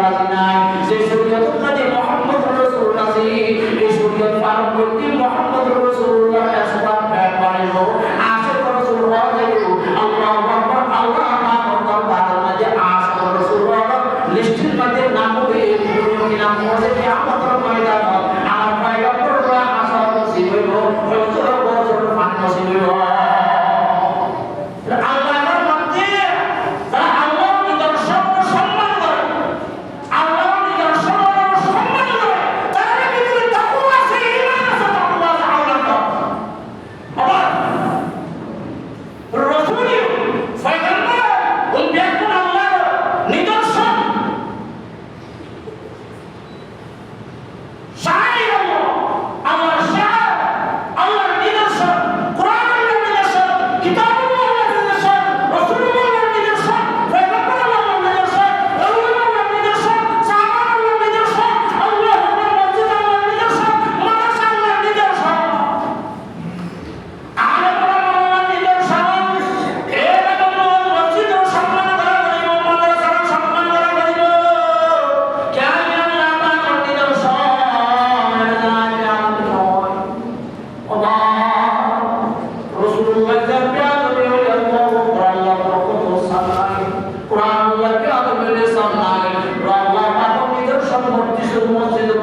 রাজি নাই যে শরীয়ত কাজে মুহাম্মদ রাসূলুল্লাহ এই শরীয়ত পালন করতে মুহাম্মদ রাসূলুল্লাহ আসবাব ব্যবহারিল আশিক রাসূল হয়ে আল্লাহু আকবার আল্লাহ আকবার বারার মাঝে আশিক রাসূলুল্লাহ লিস্টের মধ্যে নাম হবে কি নাম হবে কিয়ামতের ময়দানে আমার পয়গম্বররা আশিক নসিব হইব হযরত বজর পান নসিব হইব Quran Allah ke alam ini sampai Allah apa itu semua di semua situ